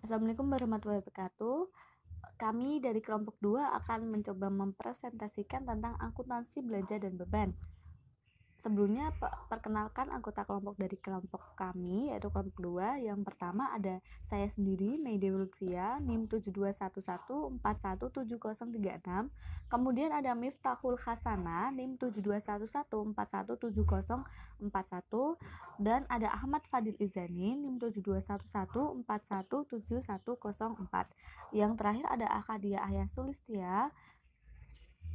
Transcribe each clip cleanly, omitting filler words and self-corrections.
Assalamualaikum warahmatullahi wabarakatuh. Kami dari kelompok 2 akan mencoba mempresentasikan tentang akuntansi belanja dan beban. Sebelumnya, perkenalkan anggota kelompok dari kelompok kami, yaitu kelompok 2. Yang pertama ada saya sendiri, Mayde Lutfia, NIM 7211417036. Kemudian ada Miftahul Hasana, NIM 7211417041. Dan ada Ahmad Fadil Izani, NIM 721141717104. Yang terakhir ada Akadia Ahya Sulistia,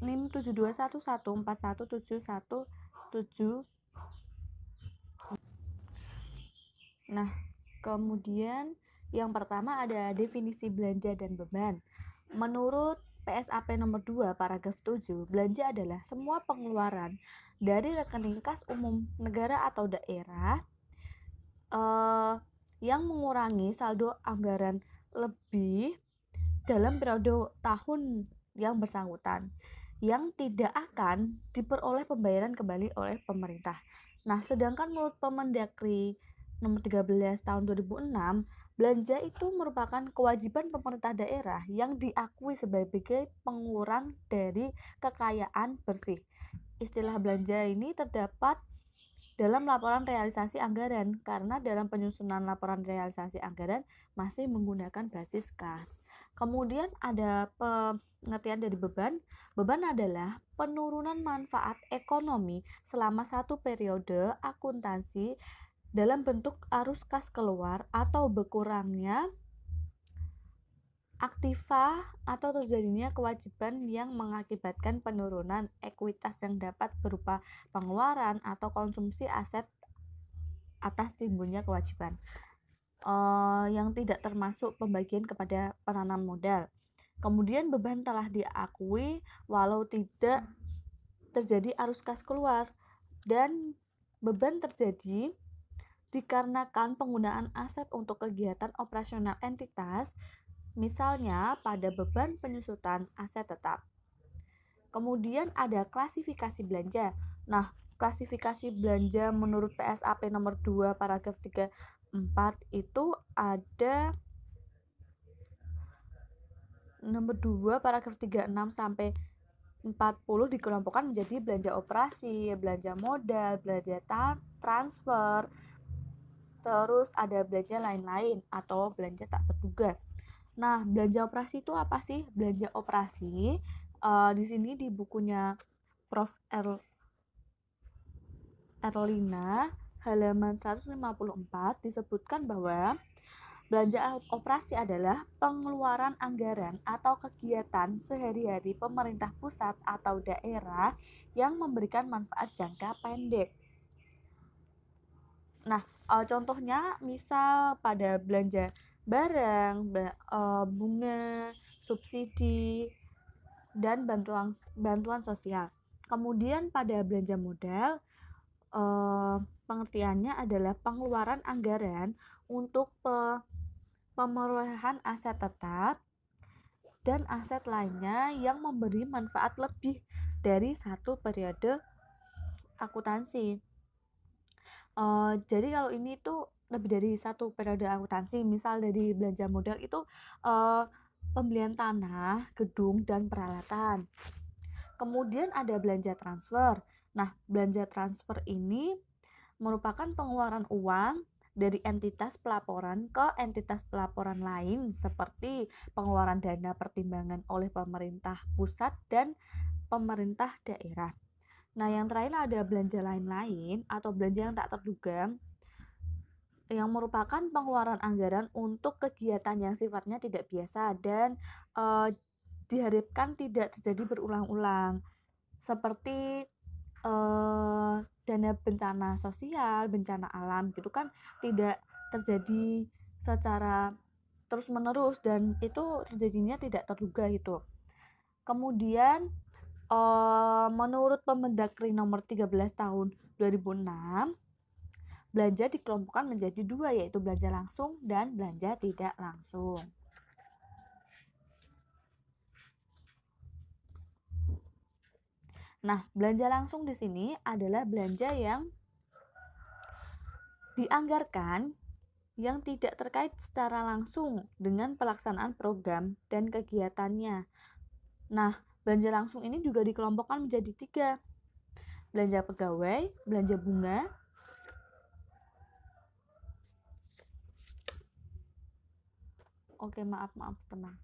NIM 7211417171. Nah, kemudian yang pertama ada definisi belanja dan beban. Menurut PSAP nomor 2 paragraf 7, belanja adalah semua pengeluaran dari rekening kas umum negara atau daerah yang mengurangi saldo anggaran lebih dalam periode tahun yang bersangkutan, yang tidak akan diperoleh pembayaran kembali oleh pemerintah. Nah, sedangkan menurut Permendagri nomor 13 tahun 2006, belanja itu merupakan kewajiban pemerintah daerah yang diakui sebagai pengurang dari kekayaan bersih. Istilah belanja ini terdapat dalam laporan realisasi anggaran, karena dalam penyusunan laporan realisasi anggaran masih menggunakan basis kas. Kemudian ada pengertian dari beban. Beban adalah penurunan manfaat ekonomi selama satu periode akuntansi dalam bentuk arus kas keluar atau berkurangnya aktiva atau terjadinya kewajiban yang mengakibatkan penurunan ekuitas yang dapat berupa pengeluaran atau konsumsi aset atas timbulnya kewajiban yang tidak termasuk pembagian kepada penanam modal. Kemudian beban telah diakui walau tidak terjadi arus kas keluar, dan beban terjadi dikarenakan penggunaan aset untuk kegiatan operasional entitas, misalnya pada beban penyusutan aset tetap. Kemudian ada klasifikasi belanja. Nah, klasifikasi belanja menurut PSAP nomor 2 paragraf 34 itu ada nomor 2 paragraf 36 sampai 40 dikelompokkan menjadi belanja operasi, belanja modal, belanja transfer, terus ada belanja lain-lain atau belanja tak terduga. Nah, belanja operasi itu apa sih? Belanja operasi di sini di bukunya Prof. Erlina halaman 154 disebutkan bahwa belanja operasi adalah pengeluaran anggaran atau kegiatan sehari-hari pemerintah pusat atau daerah yang memberikan manfaat jangka pendek. Nah, contohnya misal pada belanja barang, bunga, subsidi, dan bantuan sosial. Kemudian pada belanja modal, pengertiannya adalah pengeluaran anggaran untuk pemerolehan aset tetap dan aset lainnya yang memberi manfaat lebih dari satu periode akuntansi. Jadi kalau ini tuh lebih dari satu periode akuntansi, misal dari belanja modal itu pembelian tanah, gedung, dan peralatan. Kemudian ada belanja transfer. Nah, belanja transfer ini merupakan pengeluaran uang dari entitas pelaporan ke entitas pelaporan lain, seperti pengeluaran dana pertimbangan oleh pemerintah pusat dan pemerintah daerah. Nah, yang terakhir ada belanja lain-lain atau belanja yang tak terduga, yang merupakan pengeluaran anggaran untuk kegiatan yang sifatnya tidak biasa dan diharapkan tidak terjadi berulang-ulang, seperti dana bencana sosial, bencana alam gitu kan tidak terjadi secara terus-menerus dan itu terjadinya tidak terduga gitu. Kemudian menurut Permendagri nomor 13 tahun 2006, belanja dikelompokkan menjadi dua, yaitu belanja langsung dan belanja tidak langsung. Nah, belanja langsung di sini adalah belanja yang dianggarkan yang tidak terkait secara langsung dengan pelaksanaan program dan kegiatannya. Nah, belanja langsung ini juga dikelompokkan menjadi 3. Belanja pegawai, belanja bunga, oke, maaf teman.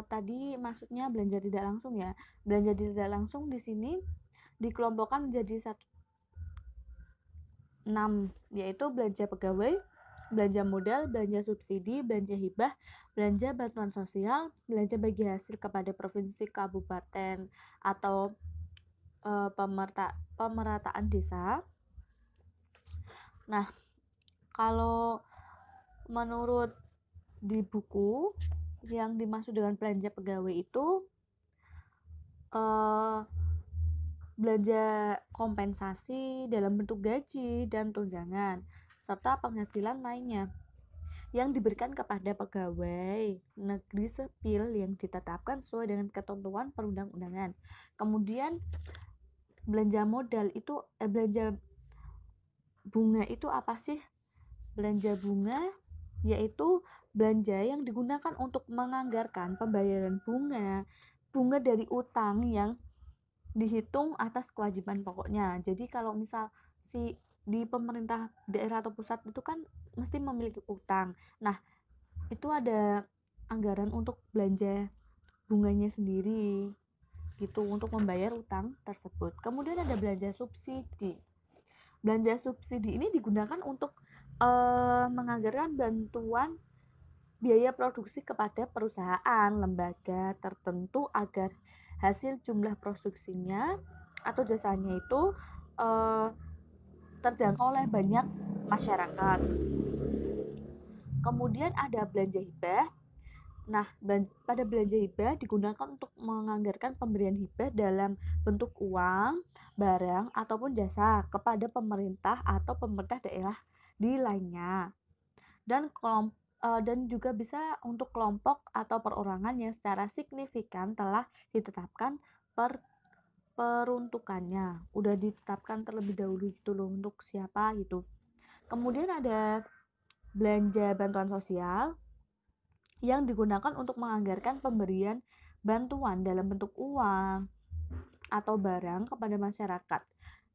Tadi maksudnya belanja tidak langsung ya. Belanja tidak langsung di sini dikelompokkan menjadi 6, yaitu belanja pegawai, belanja modal, belanja subsidi, belanja hibah, belanja bantuan sosial, belanja bagi hasil kepada provinsi, kabupaten, atau pemerataan desa. Nah, kalau menurut di buku yang dimaksud dengan belanja pegawai itu belanja kompensasi dalam bentuk gaji dan tunjangan serta penghasilan lainnya yang diberikan kepada pegawai negeri sipil yang ditetapkan sesuai dengan ketentuan perundang-undangan. Kemudian belanja modal itu belanja bunga itu apa sih? Belanja bunga yaitu belanja yang digunakan untuk menganggarkan pembayaran bunga dari utang yang dihitung atas kewajiban pokoknya. Jadi kalau misal di pemerintah daerah atau pusat itu kan mesti memiliki utang. Nah, itu ada anggaran untuk belanja bunganya sendiri gitu untuk membayar utang tersebut. Kemudian ada belanja subsidi. Belanja subsidi ini digunakan untuk menganggarkan bantuan biaya produksi kepada perusahaan, lembaga tertentu agar hasil jumlah produksinya atau jasanya itu terjangkau oleh banyak masyarakat. Kemudian ada belanja hibah. Nah, pada belanja hibah digunakan untuk menganggarkan pemberian hibah dalam bentuk uang, barang, ataupun jasa kepada pemerintah atau pemerintah daerah di lainnya. Dan juga bisa untuk kelompok atau perorangan yang secara signifikan telah ditetapkan peruntukannya. Udah ditetapkan terlebih dahulu gitu loh untuk siapa gitu. Kemudian ada belanja bantuan sosial yang digunakan untuk menganggarkan pemberian bantuan dalam bentuk uang atau barang kepada masyarakat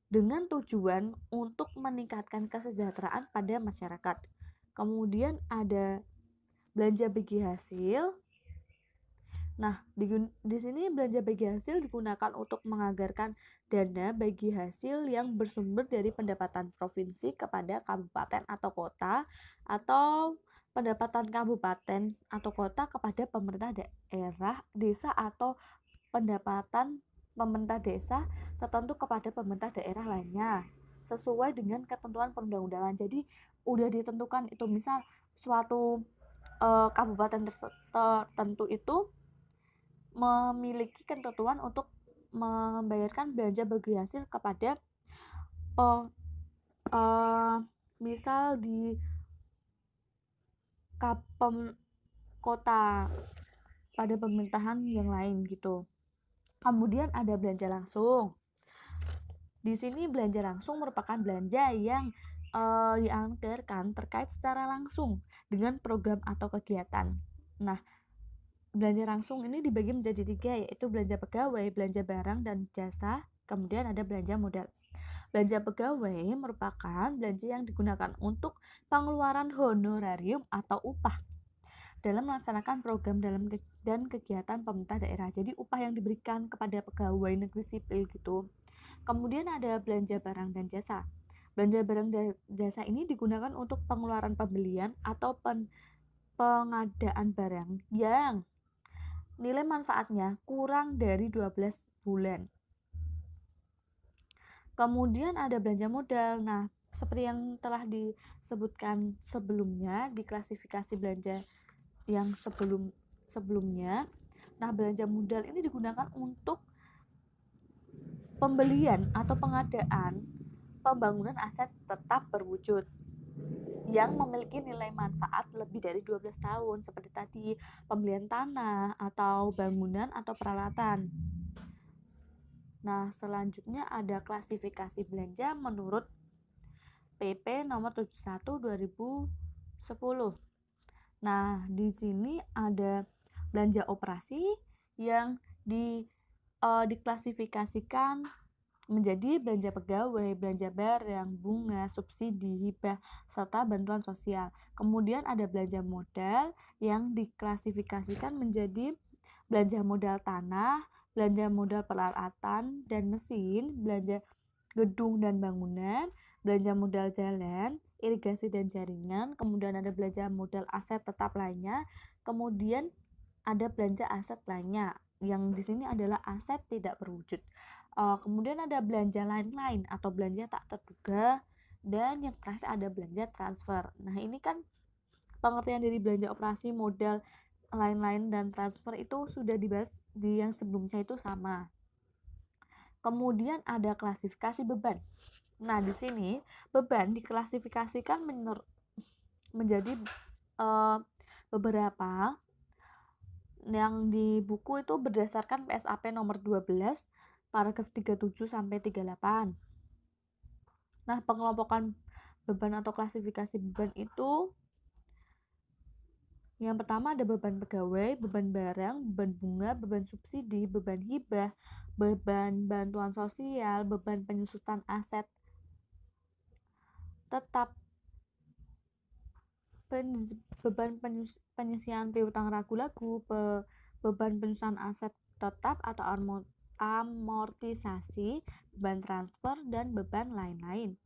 dengan tujuan untuk meningkatkan kesejahteraan pada masyarakat. Kemudian ada belanja bagi hasil. Nah, di sini belanja bagi hasil digunakan untuk menganggarkan dana bagi hasil yang bersumber dari pendapatan provinsi kepada kabupaten atau kota, atau pendapatan kabupaten atau kota kepada pemerintah daerah, desa, atau pendapatan pemerintah desa tertentu kepada pemerintah daerah lainnya sesuai dengan ketentuan perundang-undangan. Jadi udah ditentukan itu, misal suatu kabupaten tertentu itu memiliki ketentuan untuk membayarkan belanja bagi hasil kepada misal di kota pada pemerintahan yang lain gitu. Kemudian ada belanja langsung. Di sini belanja langsung merupakan belanja yang dianggarkan terkait secara langsung dengan program atau kegiatan. Nah, belanja langsung ini dibagi menjadi 3, yaitu belanja pegawai, belanja barang dan jasa, kemudian ada belanja modal. Belanja pegawai merupakan belanja yang digunakan untuk pengeluaran honorarium atau upah dalam melaksanakan program dan kegiatan pemerintah daerah. Jadi upah yang diberikan kepada pegawai negeri sipil gitu. Kemudian ada belanja barang dan jasa. Belanja barang dan jasa ini digunakan untuk pengeluaran pembelian atau pengadaan barang yang nilai manfaatnya kurang dari 12 bulan. Kemudian ada belanja modal. Nah, seperti yang telah disebutkan sebelumnya di klasifikasi belanja yang sebelumnya. Nah, belanja modal ini digunakan untuk pembelian atau pengadaan pembangunan aset tetap berwujud yang memiliki nilai manfaat lebih dari 12 tahun, seperti tadi pembelian tanah atau bangunan atau peralatan. Nah, selanjutnya ada klasifikasi belanja menurut PP nomor 71 2010. Nah, di sini ada belanja operasi yang diklasifikasikan menjadi belanja pegawai, belanja barang, bunga, subsidi, hibah, serta bantuan sosial. Kemudian ada belanja modal yang diklasifikasikan menjadi belanja modal tanah, belanja modal peralatan dan mesin, belanja gedung dan bangunan, belanja modal jalan, irigasi dan jaringan, kemudian ada belanja modal aset tetap lainnya, kemudian ada belanja aset lainnya yang di sini adalah aset tidak berwujud. Kemudian ada belanja lain-lain atau belanja tak terduga, dan yang terakhir ada belanja transfer. Nah, ini kan pengertian dari belanja operasi, modal, lain-lain, dan transfer itu sudah dibahas di yang sebelumnya itu sama. Kemudian ada klasifikasi beban. Nah, di sini beban diklasifikasikan menjadi beberapa yang di buku itu berdasarkan PSAP nomor 12 paragraf 37 sampai 38. Nah, pengelompokan beban atau klasifikasi beban itu yang pertama ada beban pegawai, beban barang, beban bunga, beban subsidi, beban hibah, beban bantuan sosial, beban penyusutan aset tetap, beban penyisian piutang ragu-ragu, beban penyusutan aset tetap atau amortisasi, beban transfer, dan beban lain-lain.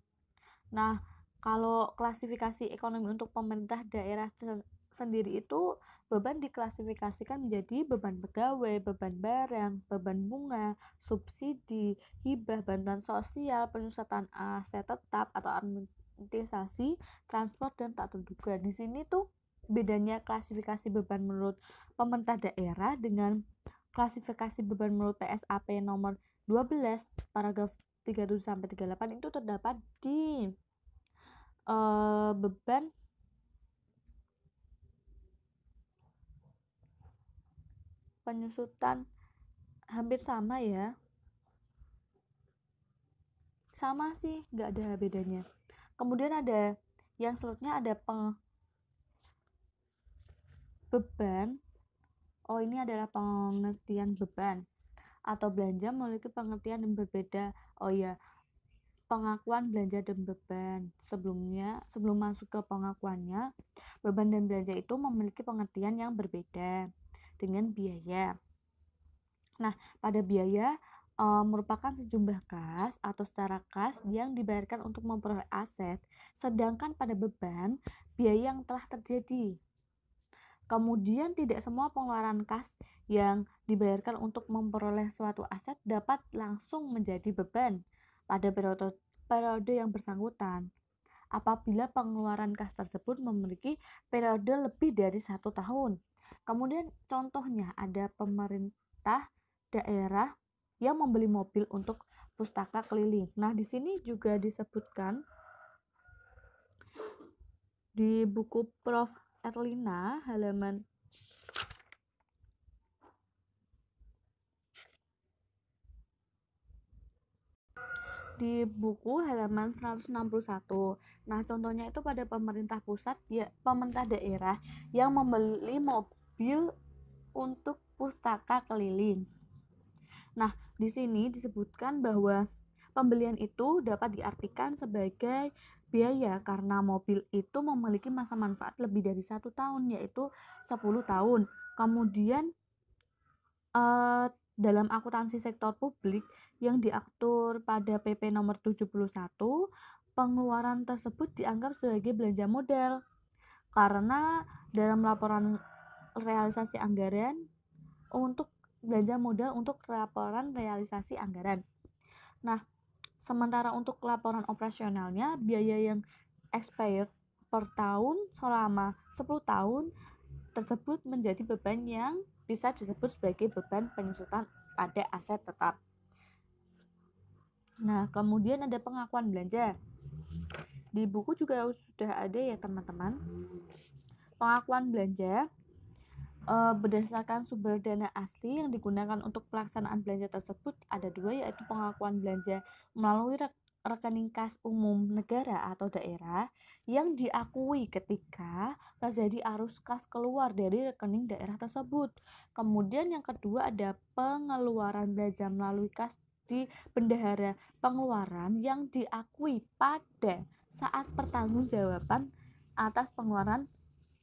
Nah, kalau klasifikasi ekonomi untuk pemerintah daerah sendiri itu beban diklasifikasikan menjadi beban pegawai, beban barang, beban bunga, subsidi, hibah, bantuan sosial, penyusutan aset tetap atau amortisasi, transfer, dan tak terduga. Di sini tuh bedanya klasifikasi beban menurut pemerintah daerah dengan klasifikasi beban menurut PSAP nomor 12 paragraf 37 sampai 38 itu terdapat di beban penyusutan hampir sama ya, sama sih, nggak ada bedanya. Kemudian ada yang selanjutnya ada beban. Ini adalah pengertian beban atau belanja memiliki pengertian yang berbeda. Pengakuan belanja dan beban. Sebelum masuk ke pengakuannya, beban dan belanja itu memiliki pengertian yang berbeda dengan biaya. Nah, pada biaya merupakan sejumlah kas atau secara kas yang dibayarkan untuk memperoleh aset, sedangkan pada beban, biaya yang telah terjadi. Kemudian tidak semua pengeluaran kas yang dibayarkan untuk memperoleh suatu aset dapat langsung menjadi beban pada periode yang bersangkutan apabila pengeluaran kas tersebut memiliki periode lebih dari 1 tahun. Kemudian contohnya ada pemerintah daerah yang membeli mobil untuk pustaka keliling. Nah, di sini juga disebutkan di buku Prof. Erlina halaman di buku halaman 161. Nah, contohnya itu pada pemerintah pusat ya, pemerintah daerah yang membeli mobil untuk pustaka keliling. Nah, di sini disebutkan bahwa pembelian itu dapat diartikan sebagai biaya karena mobil itu memiliki masa manfaat lebih dari 1 tahun, yaitu 10 tahun. Kemudian dalam akuntansi sektor publik yang diatur pada PP nomor 71, pengeluaran tersebut dianggap sebagai belanja modal karena dalam laporan realisasi anggaran untuk belanja modal untuk laporan realisasi anggaran. Nah, sementara untuk laporan operasionalnya, biaya yang expired per tahun selama 10 tahun tersebut menjadi beban yang bisa disebut sebagai beban penyusutan pada aset tetap. Nah, kemudian ada pengakuan belanja. Di buku juga sudah ada ya teman-teman. Pengakuan belanja Berdasarkan sumber dana asli yang digunakan untuk pelaksanaan belanja tersebut ada dua, yaitu pengakuan belanja melalui rekening kas umum negara atau daerah yang diakui ketika terjadi arus kas keluar dari rekening daerah tersebut. Kemudian yang kedua ada pengeluaran belanja melalui kas di bendahara pengeluaran yang diakui pada saat pertanggungjawaban atas pengeluaran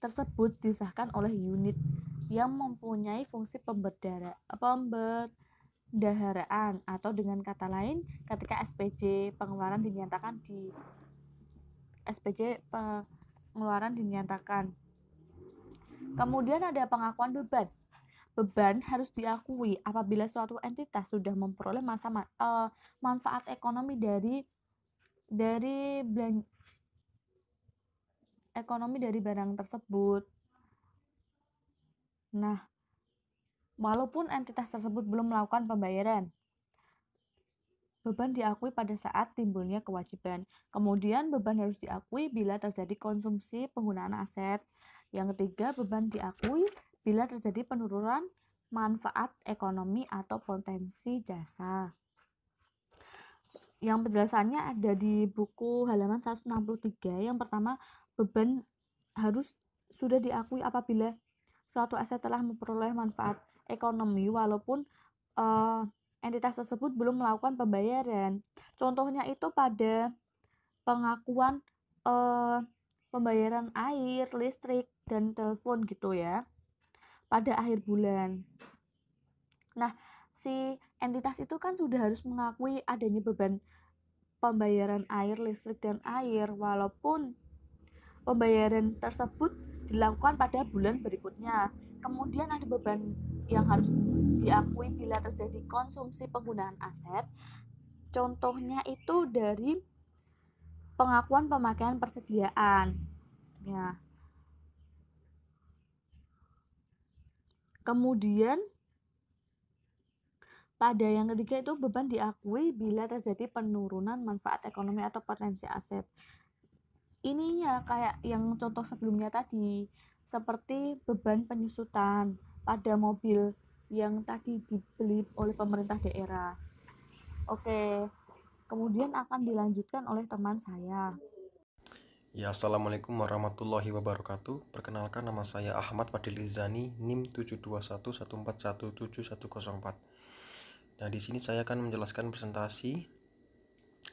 tersebut disahkan oleh unit yang mempunyai fungsi pembendaharaan, atau dengan kata lain ketika SPJ pengeluaran dinyatakan. Kemudian ada pengakuan beban. Beban harus diakui apabila suatu entitas sudah memperoleh manfaat ekonomi dari barang tersebut. Nah, walaupun entitas tersebut belum melakukan pembayaran, beban diakui pada saat timbulnya kewajiban. Kemudian beban harus diakui bila terjadi konsumsi penggunaan aset. Yang ketiga, beban diakui bila terjadi penurunan manfaat ekonomi atau potensi jasa. Yang penjelasannya ada di buku halaman 163. Yang pertama, beban harus sudah diakui apabila suatu aset telah memperoleh manfaat ekonomi walaupun entitas tersebut belum melakukan pembayaran. Contohnya itu pada pengakuan pembayaran air, listrik, dan telepon gitu ya, pada akhir bulan. Nah, si entitas itu kan sudah harus mengakui adanya beban pembayaran air, listrik, dan air walaupun pembayaran tersebut dilakukan pada bulan berikutnya. Kemudian ada beban yang harus diakui bila terjadi konsumsi penggunaan aset. Contohnya itu dari pengakuan pemakaian persediaan. Ya. Kemudian pada yang ketiga itu beban diakui bila terjadi penurunan manfaat ekonomi atau potensi aset. Ini ya kayak yang contoh sebelumnya tadi, seperti beban penyusutan pada mobil yang tadi dibeli oleh pemerintah daerah. Oke, kemudian akan dilanjutkan oleh teman saya. Ya, Assalamualaikum warahmatullahi wabarakatuh. Perkenalkan, nama saya Ahmad Fadil Izani, NIM 72114171104. Nah, di sini saya akan melanjutkan presentasi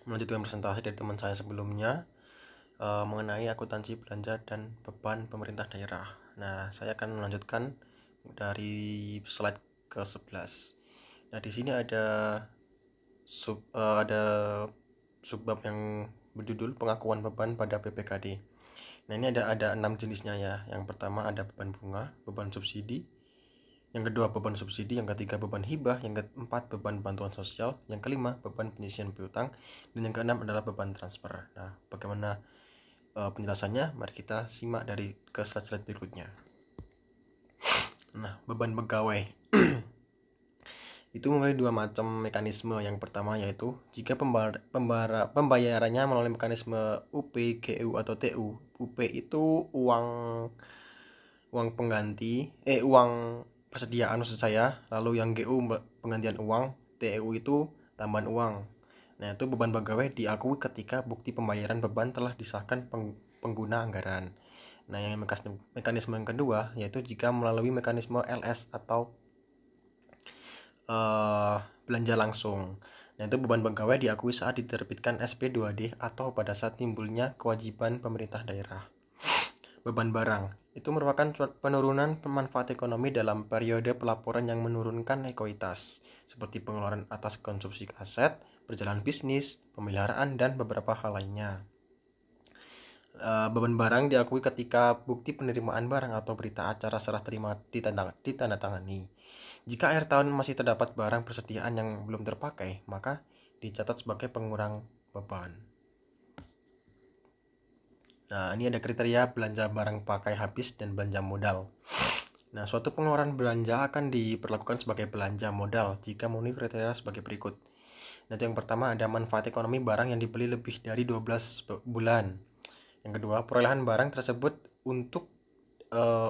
dari teman saya sebelumnya mengenai akuntansi belanja dan beban pemerintah daerah. Nah, saya akan melanjutkan dari slide ke-11. Nah, di sini ada subbab yang berjudul pengakuan beban pada PPKD. Nah, ini ada 6 jenisnya ya. Yang pertama ada beban bunga, beban subsidi. Yang kedua beban subsidi, yang ketiga beban hibah, yang keempat beban bantuan sosial, yang kelima beban penyisian piutang, dan yang keenam adalah beban transfer. Nah, bagaimana penjelasannya? Mari kita simak dari ke slide-slide berikutnya. Nah, beban pegawai itu memiliki dua macam mekanisme. Yang pertama yaitu jika pembayarannya melalui mekanisme UP, GU atau TU. UP itu uang pengganti, uang persediaan maksud saya. Lalu yang GU penggantian uang, TU itu tambahan uang. Nah, itu beban pegawai diakui ketika bukti pembayaran beban telah disahkan pengguna anggaran. Nah, yang mekanisme yang kedua yaitu jika melalui mekanisme LS atau belanja langsung. Nah, itu beban pegawai diakui saat diterbitkan SP2D atau pada saat timbulnya kewajiban pemerintah daerah. Beban barang itu merupakan penurunan pemanfaat ekonomi dalam periode pelaporan yang menurunkan ekuitas, seperti pengeluaran atas konsumsi aset, perjalanan bisnis, pemeliharaan, dan beberapa hal lainnya. Beban barang diakui ketika bukti penerimaan barang atau berita acara serah terima ditandatangani. Jika akhir tahun masih terdapat barang persediaan yang belum terpakai, maka dicatat sebagai pengurang beban. Nah, ini ada kriteria belanja barang pakai habis dan belanja modal. Nah, suatu pengeluaran belanja akan diperlakukan sebagai belanja modal jika memenuhi kriteria sebagai berikut. Nah, yang pertama ada manfaat ekonomi barang yang dibeli lebih dari 12 bulan. Yang kedua, perolehan barang tersebut untuk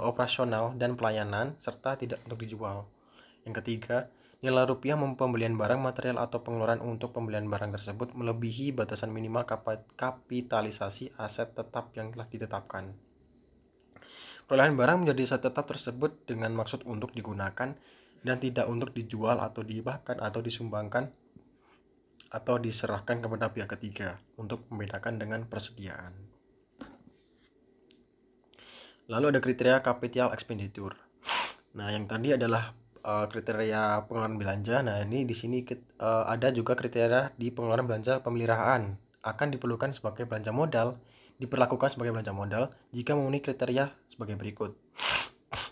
operasional dan pelayanan serta tidak untuk dijual. Yang ketiga, nilai rupiah pembelian barang, material atau pengeluaran untuk pembelian barang tersebut melebihi batasan minimal kapitalisasi aset tetap yang telah ditetapkan. Perolehan barang menjadi aset tetap tersebut dengan maksud untuk digunakan dan tidak untuk dijual atau dihibahkan atau disumbangkan atau diserahkan kepada pihak ketiga untuk membedakan dengan persediaan. Lalu ada kriteria capital expenditure. Nah, yang tadi adalah kriteria pengeluaran belanja. Nah, ini di sini ada juga kriteria di pengeluaran belanja pemeliharaan akan diperlukan sebagai belanja modal, diperlakukan sebagai belanja modal jika memenuhi kriteria sebagai berikut.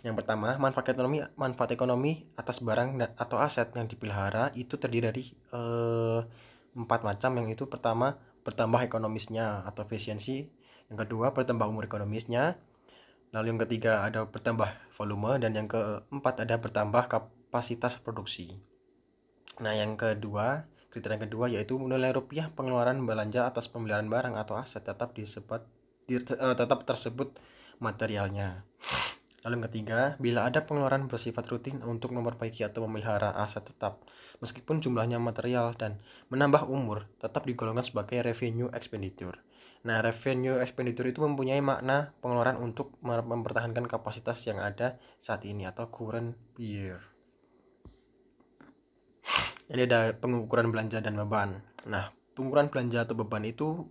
Yang pertama, manfaat ekonomi atas barang atau aset yang dipelihara itu terdiri dari 4 macam. Yang itu pertama, bertambah ekonomisnya atau efisiensi. Yang kedua, bertambah umur ekonomisnya. Lalu yang ketiga ada bertambah volume, dan yang keempat ada bertambah kapasitas produksi. Nah, yang kedua, kriteria yang kedua yaitu nilai rupiah pengeluaran belanja atas pembelian barang atau aset tetap tersebut materialnya. Lalu yang ketiga, bila ada pengeluaran bersifat rutin untuk memperbaiki atau memelihara aset tetap, meskipun jumlahnya material dan menambah umur, tetap digolongkan sebagai revenue expenditure. Nah, revenue expenditure itu mempunyai makna pengeluaran untuk mempertahankan kapasitas yang ada saat ini atau current year. Ini ada pengukuran belanja dan beban. Nah, pengukuran belanja atau beban itu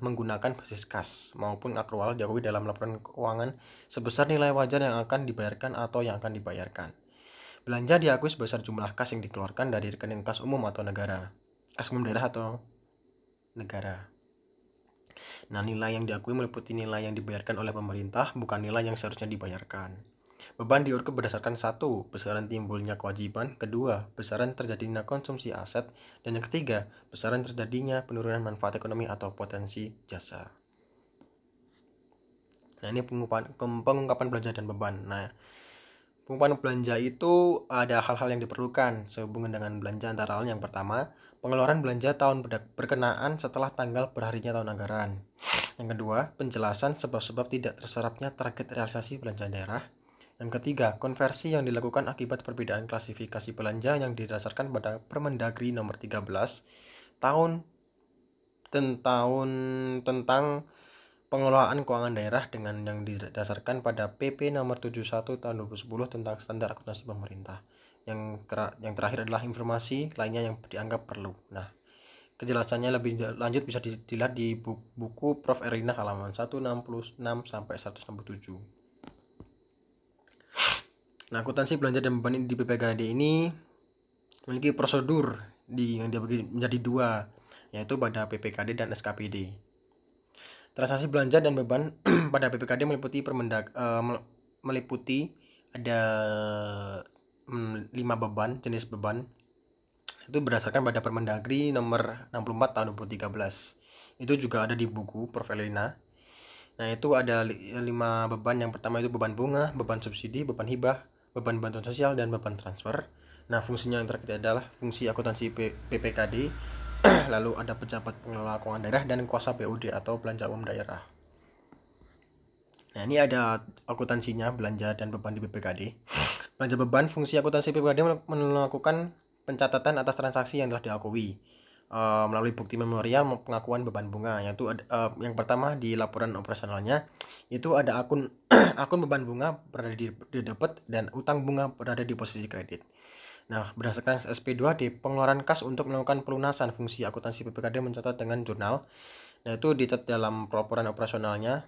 menggunakan basis kas maupun akrual diakui dalam laporan keuangan sebesar nilai wajar yang akan dibayarkan atau yang akan dibayarkan. Belanja diakui sebesar jumlah kas yang dikeluarkan dari rekening kas umum atau negara, kas umum daerah atau negara. Nah, nilai yang diakui meliputi nilai yang dibayarkan oleh pemerintah, bukan nilai yang seharusnya dibayarkan. Beban diukur berdasarkan 1. Besaran timbulnya kewajiban, kedua, besaran terjadinya konsumsi aset, dan yang ketiga, besaran terjadinya penurunan manfaat ekonomi atau potensi jasa. Nah, ini pengungkapan belanja dan beban. Nah, pengungkapan belanja itu ada hal-hal yang diperlukan sehubungan dengan belanja, antara lain yang pertama, pengeluaran belanja tahun berkenaan setelah tanggal berharinya tahun anggaran. Yang kedua, penjelasan sebab-sebab tidak terserapnya target realisasi belanja daerah. Yang ketiga, konversi yang dilakukan akibat perbedaan klasifikasi belanja yang didasarkan pada Permendagri nomor 13 tahun tentang pengelolaan keuangan daerah dengan yang didasarkan pada PP nomor 71 tahun 2010 tentang standar akuntansi pemerintah. Yang terakhir adalah informasi lainnya yang dianggap perlu. Nah, kejelasannya lebih lanjut bisa dilihat di buku Prof. Erlina halaman 166 sampai 167. Nah, akuntansi belanja dan beban di BPKD ini memiliki prosedur yang dibagi menjadi 2, yaitu pada PPKD dan SKPD. Transaksi belanja dan beban pada PPKD meliputi ada 5 jenis beban. Itu berdasarkan pada Permendagri nomor 64 tahun 2013. Itu juga ada di buku Prof. Elina. Nah, itu ada 5 beban. Yang pertama itu beban bunga, beban subsidi, beban hibah, beban bantuan sosial, dan beban transfer. Nah, fungsinya yang terakhir adalah fungsi akuntansi PPKD. Lalu ada pejabat pengelola keuangan daerah dan kuasa BUD atau belanja umum daerah. Nah, ini ada akuntansinya belanja dan beban di BPKD. Belanja beban, fungsi akuntansi BPKD melakukan pencatatan atas transaksi yang telah diakui melalui bukti memorial pengakuan beban bunga, yaitu yang pertama di laporan operasionalnya itu ada akun akun beban bunga berada di debit dan utang bunga berada di posisi kredit. Nah, berdasarkan SP2D, pengeluaran kas untuk melakukan pelunasan, fungsi akuntansi BPKD mencatat dengan jurnal. Nah, itu dicatat dalam laporan operasionalnya,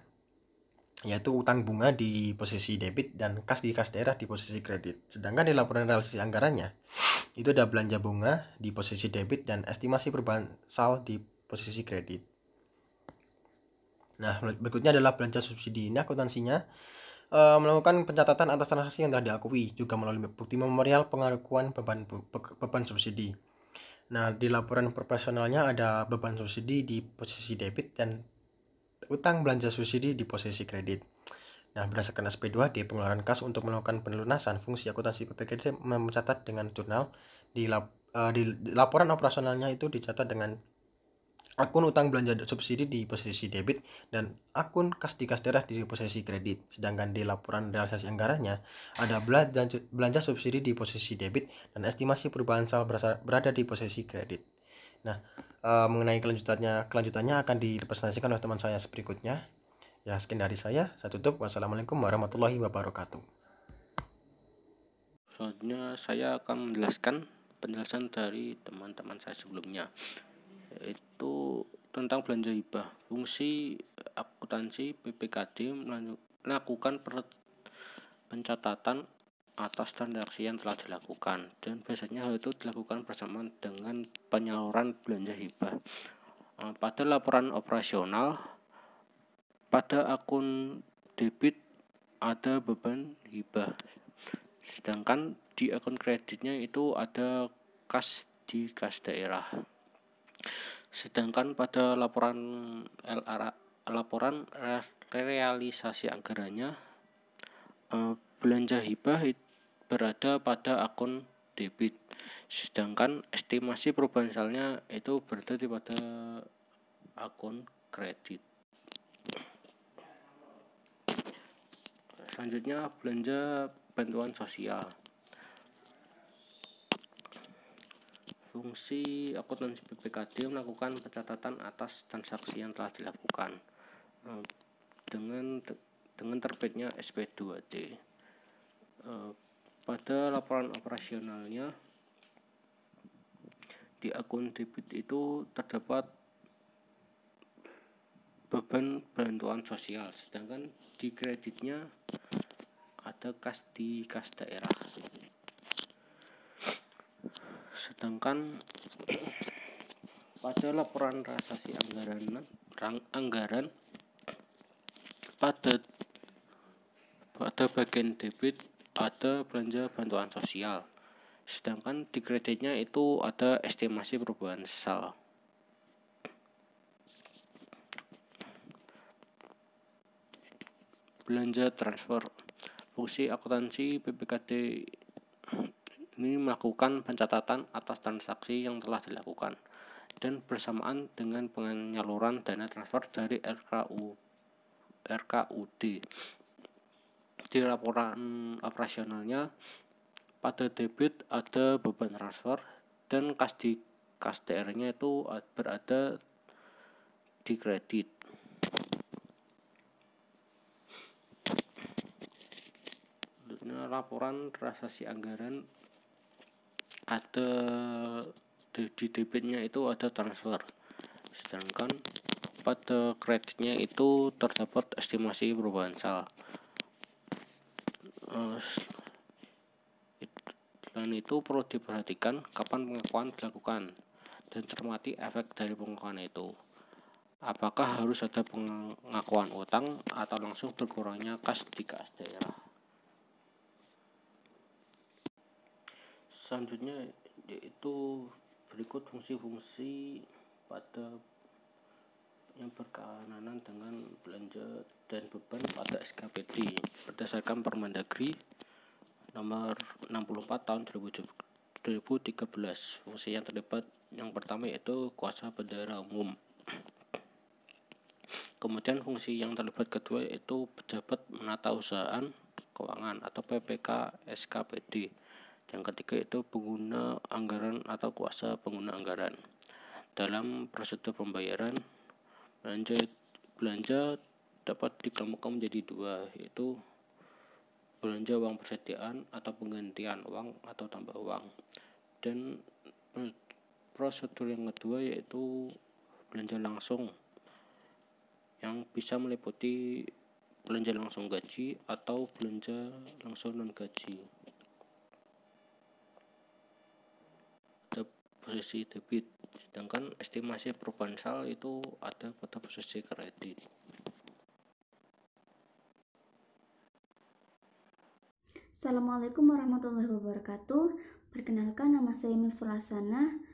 yaitu utang bunga di posisi debit dan kas di kas daerah di posisi kredit. Sedangkan di laporan realisasi anggarannya, itu ada belanja bunga di posisi debit dan estimasi perubahan sal di posisi kredit. Nah, berikutnya adalah belanja subsidi. Ini akuntansinya melakukan pencatatan atas transaksi yang telah diakui, juga melalui bukti memorial pengakuan beban subsidi. Nah, di laporan proporsionalnya ada beban subsidi di posisi debit dan utang belanja subsidi di posisi kredit. Nah, berdasarkan SP2D, pengeluaran kas untuk melakukan pelunasan, fungsi akuntansi PPKD mencatat dengan jurnal di laporan operasionalnya itu dicatat dengan akun utang belanja subsidi di posisi debit dan akun kas di kas daerah di posisi kredit. Sedangkan di laporan realisasi anggarannya ada belanja subsidi di posisi debit dan estimasi perubahan saldo berada di posisi kredit. Nah, mengenai kelanjutannya akan dipresentasikan oleh teman saya berikutnya. Ya, sekian dari saya tutup. Wassalamualaikum warahmatullahi wabarakatuh. Selanjutnya saya akan menjelaskan penjelasan dari teman-teman saya sebelumnya, yaitu tentang belanja hibah. Fungsi akuntansi PPKD melakukan pencatatan atas transaksi yang telah dilakukan, dan biasanya hal itu dilakukan bersamaan dengan penyaluran belanja hibah. Pada laporan operasional, pada akun debit ada beban hibah, sedangkan di akun kreditnya itu ada kas di kas daerah. Sedangkan pada laporan realisasi anggarannya, belanja hibah berada pada akun debit, sedangkan estimasi perubahan saldonya itu berada pada akun kredit. Selanjutnya, belanja bantuan sosial. Fungsi akuntansi PPKD melakukan pencatatan atas transaksi yang telah dilakukan dengan terbitnya SP2D. Pada laporan operasionalnya, di akun debit itu terdapat beban bantuan sosial, sedangkan di kreditnya ada kas di kas daerah. Sedangkan pada laporan realisasi anggaran pada bagian debit ada belanja bantuan sosial, sedangkan di kreditnya itu ada estimasi perubahan saldo. Belanja transfer. Fungsi akuntansi PPKD ini melakukan pencatatan atas transaksi yang telah dilakukan dan bersamaan dengan penyaluran dana transfer dari RKUD. Di laporan operasionalnya, pada debit ada beban transfer dan kas di kas daerahnya itu berada di kredit. Laporan realisasi anggaran ada di debitnya itu ada transfer, sedangkan pada kreditnya itu terdapat estimasi perubahan saldo. Selain itu perlu diperhatikan kapan pengakuan dilakukan dan cermati efek dari pengakuan itu. Apakah harus ada pengakuan utang atau langsung berkurangnya kas di kas daerah. Selanjutnya yaitu berikut fungsi-fungsi pada yang berkenaan dengan belanja dan beban pada SKPD berdasarkan Permendagri nomor 64 tahun 2013. Fungsi yang terlibat yang pertama yaitu kuasa bendahara umum. Kemudian fungsi yang terlibat kedua yaitu pejabat penata usahaan keuangan atau PPK SKPD. Yang ketiga itu pengguna anggaran atau kuasa pengguna anggaran. Dalam prosedur pembayaran, belanja dapat dikelompokkan menjadi dua, yaitu belanja uang persediaan atau penggantian uang atau tambah uang. Dan prosedur yang kedua yaitu belanja langsung, yang bisa meliputi belanja langsung gaji atau belanja langsung non gaji. Posisi debit, sedangkan estimasi perubahan saldo itu ada pada posisi kredit. Assalamualaikum warahmatullahi wabarakatuh. Perkenalkan, nama saya Miful Hasanah,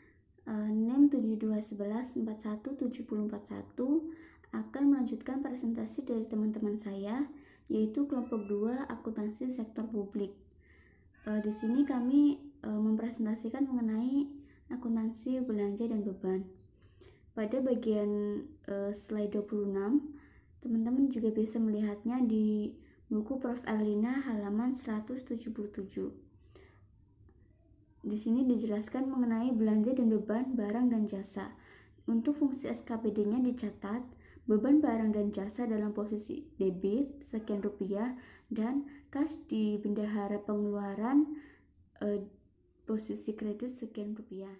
NIM 7211417041, akan melanjutkan presentasi dari teman-teman saya, yaitu kelompok 2 akuntansi sektor publik. Di sini kami mempresentasikan mengenai akuntansi belanja dan beban. Pada bagian slide 26, teman-teman juga bisa melihatnya di buku Prof. Erlina halaman 177. Di sini dijelaskan mengenai belanja dan beban barang dan jasa. Untuk fungsi SKPD-nya dicatat beban barang dan jasa dalam posisi debit sekian rupiah dan kas di bendahara pengeluaran posisi kredit sekian rupiah.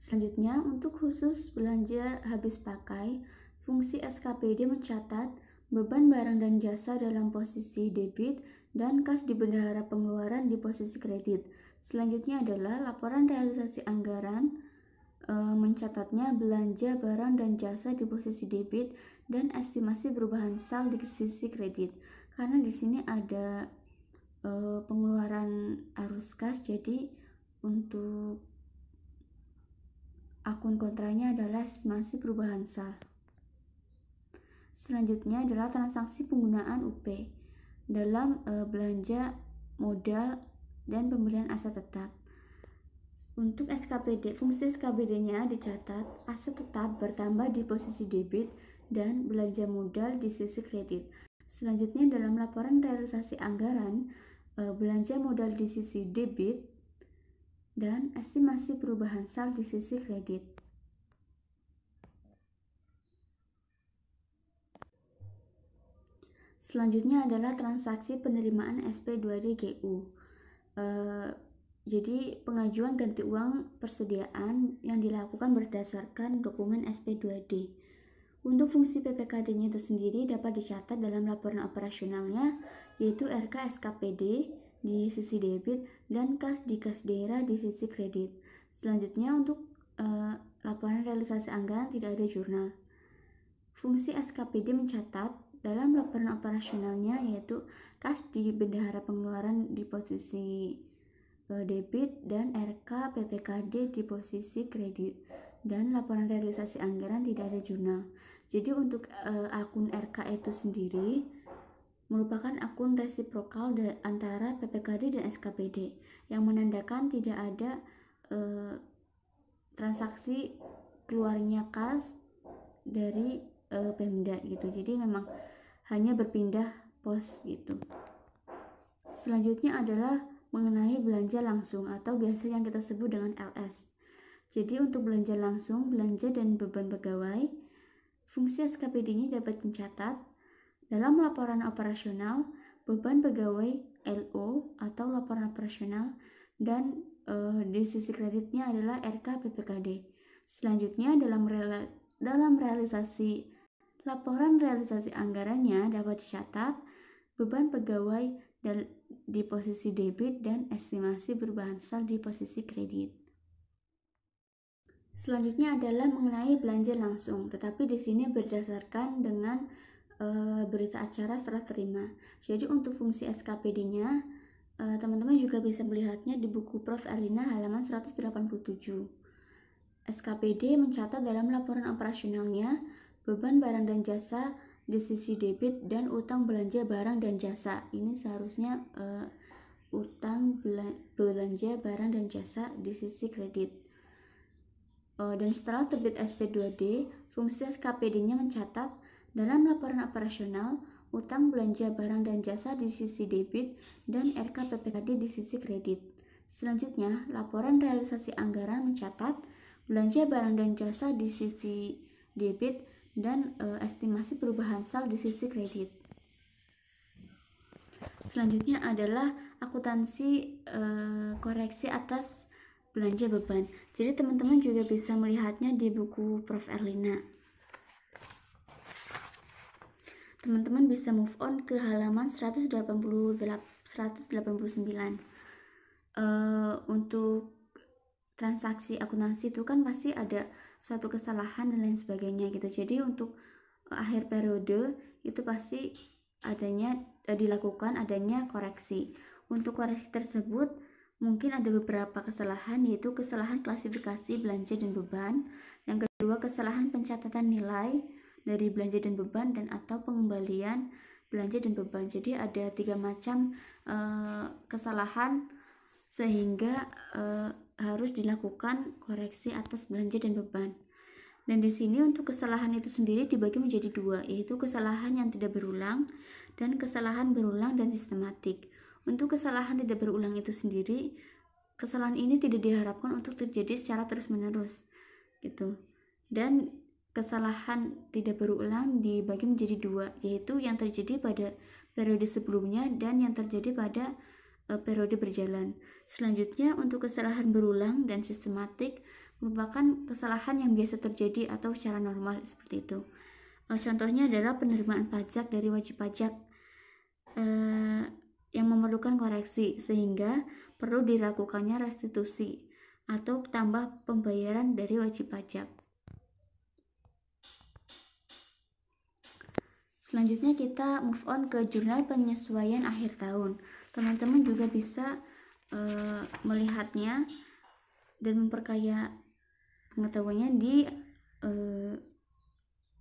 Selanjutnya, untuk khusus belanja habis pakai, fungsi SKPD mencatat beban barang dan jasa dalam posisi debit dan kas di bendahara pengeluaran di posisi kredit. Selanjutnya adalah laporan realisasi anggaran, mencatatnya belanja barang dan jasa di posisi debit dan estimasi perubahan saldo di sisi kredit. Karena di sini ada pengeluaran arus kas, jadi untuk akun kontranya adalah estimasi perubahan sal. Selanjutnya adalah transaksi penggunaan UP dalam belanja modal dan pembelian aset tetap. Untuk SKPD, fungsi SKPD-nya dicatat aset tetap bertambah di posisi debit dan belanja modal di sisi kredit. Selanjutnya dalam laporan realisasi anggaran, belanja modal di sisi debit dan estimasi perubahan sal di sisi kredit. Selanjutnya adalah transaksi penerimaan SP2D-GU. Jadi pengajuan ganti uang persediaan yang dilakukan berdasarkan dokumen SP2D. Untuk fungsi PPKD-nya itu sendiri dapat dicatat dalam laporan operasionalnya, yaitu RK SKPD di sisi debit dan kas di kas daerah di sisi kredit. Selanjutnya untuk laporan realisasi anggaran tidak ada jurnal. Fungsi SKPD mencatat dalam laporan operasionalnya, yaitu kas di bendahara pengeluaran di posisi debit dan RK PPKD di posisi kredit, dan laporan realisasi anggaran tidak ada jurnal. Jadi untuk akun RK itu sendiri merupakan akun resiprokal antara PPKD dan SKPD yang menandakan tidak ada transaksi keluarnya kas dari Pemda gitu. Jadi memang hanya berpindah pos gitu. Selanjutnya adalah mengenai belanja langsung atau biasa yang kita sebut dengan LS. Jadi untuk belanja langsung, belanja dan beban pegawai, fungsi SKPD-nya dapat mencatat dalam laporan operasional beban pegawai LO atau laporan operasional, dan di sisi kreditnya adalah RK PPKD. Selanjutnya dalam realisasi laporan realisasi anggarannya dapat dicatat beban pegawai di posisi debit dan estimasi perubahan sal di posisi kredit. Selanjutnya adalah mengenai belanja langsung, tetapi di sini berdasarkan dengan berita acara serah terima. Jadi untuk fungsi SKPD-nya, teman-teman juga bisa melihatnya di buku Prof. Erlina halaman 187. SKPD mencatat dalam laporan operasionalnya beban barang dan jasa di sisi debit dan utang belanja barang dan jasa. Ini seharusnya utang belanja barang dan jasa di sisi kredit. Dan setelah terbit SP2D, fungsi SKPD-nya mencatat dalam laporan operasional utang belanja barang dan jasa di sisi debit dan RK PPKD di sisi kredit. Selanjutnya, laporan realisasi anggaran mencatat belanja barang dan jasa di sisi debit dan estimasi perubahan sal di sisi kredit. Selanjutnya adalah akuntansi koreksi atas belanja beban. Jadi teman-teman juga bisa melihatnya di buku Prof. Erlina. Teman-teman bisa move on ke halaman 189. Untuk transaksi akuntansi itu kan pasti ada suatu kesalahan dan lain sebagainya gitu. Jadi untuk akhir periode itu pasti dilakukan adanya koreksi. Untuk koreksi tersebut mungkin ada beberapa kesalahan, yaitu kesalahan klasifikasi belanja dan beban. Yang kedua, kesalahan pencatatan nilai dari belanja dan beban dan atau pengembalian belanja dan beban. Jadi ada 3 macam kesalahan sehingga harus dilakukan koreksi atas belanja dan beban. Dan di sini untuk kesalahan itu sendiri dibagi menjadi dua, yaitu kesalahan yang tidak berulang dan kesalahan berulang dan sistematik. Untuk kesalahan tidak berulang itu sendiri, kesalahan ini tidak diharapkan untuk terjadi secara terus-menerus gitu. Dan kesalahan tidak berulang dibagi menjadi dua, yaitu yang terjadi pada periode sebelumnya dan yang terjadi pada periode berjalan. Selanjutnya untuk kesalahan berulang dan sistematik merupakan kesalahan yang biasa terjadi atau secara normal seperti itu. Contohnya adalah penerimaan pajak dari wajib pajak yang memerlukan koreksi sehingga perlu dilakukannya restitusi atau tambah pembayaran dari wajib pajak. Selanjutnya kita move on ke jurnal penyesuaian akhir tahun. Teman-teman juga bisa melihatnya dan memperkaya pengetahuannya di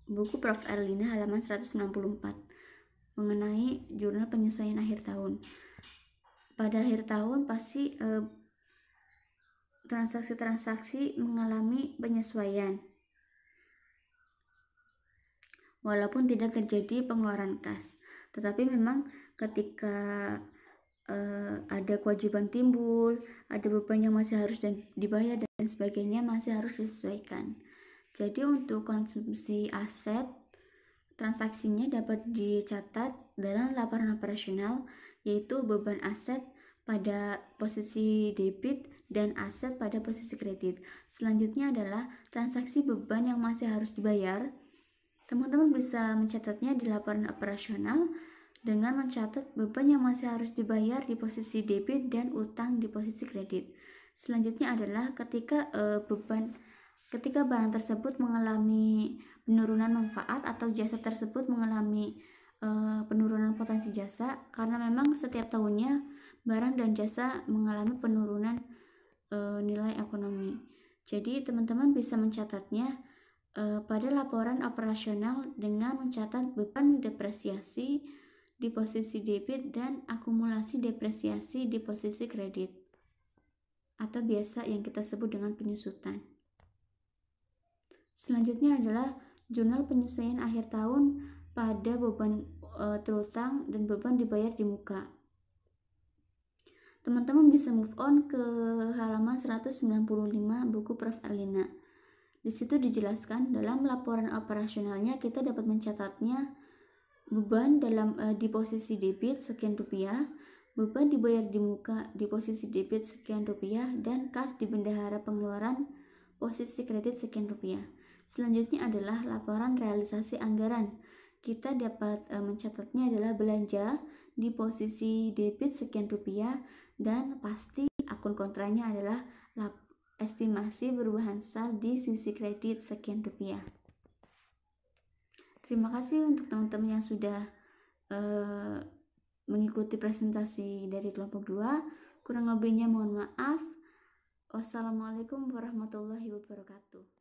buku Prof. Erlina halaman 164 mengenai jurnal penyesuaian akhir tahun. Pada akhir tahun pasti transaksi-transaksi mengalami penyesuaian walaupun tidak terjadi pengeluaran kas. Tetapi memang ketika ada kewajiban timbul, ada beban yang masih harus dibayar dan sebagainya masih harus disesuaikan. Jadi untuk konsumsi aset, transaksinya dapat dicatat dalam laporan operasional, yaitu beban aset pada posisi debit dan aset pada posisi kredit. Selanjutnya adalah transaksi beban yang masih harus dibayar. Teman-teman bisa mencatatnya di laporan operasional dengan mencatat beban yang masih harus dibayar di posisi debit dan utang di posisi kredit. Selanjutnya adalah ketika barang tersebut mengalami penurunan manfaat atau jasa tersebut mengalami penurunan potensi jasa, karena memang setiap tahunnya barang dan jasa mengalami penurunan nilai ekonomi. Jadi teman-teman bisa mencatatnya pada laporan operasional dengan mencatat beban depresiasi di posisi debit dan akumulasi depresiasi di posisi kredit, atau biasa yang kita sebut dengan penyusutan. Selanjutnya adalah jurnal penyesuaian akhir tahun pada beban terutang dan beban dibayar di muka. Teman-teman bisa move on ke halaman 195 buku Prof. Erlina. Di situ dijelaskan dalam laporan operasionalnya kita dapat mencatatnya beban di posisi debit sekian rupiah, beban dibayar di muka di posisi debit sekian rupiah, dan kas di bendahara pengeluaran posisi kredit sekian rupiah. Selanjutnya adalah laporan realisasi anggaran. Kita dapat mencatatnya adalah belanja di posisi debit sekian rupiah, dan pasti akun kontranya adalah estimasi perubahan saldo di sisi kredit sekian rupiah. Terima kasih untuk teman-teman yang sudah mengikuti presentasi dari kelompok 2. Kurang lebihnya mohon maaf. Wassalamualaikum warahmatullahi wabarakatuh.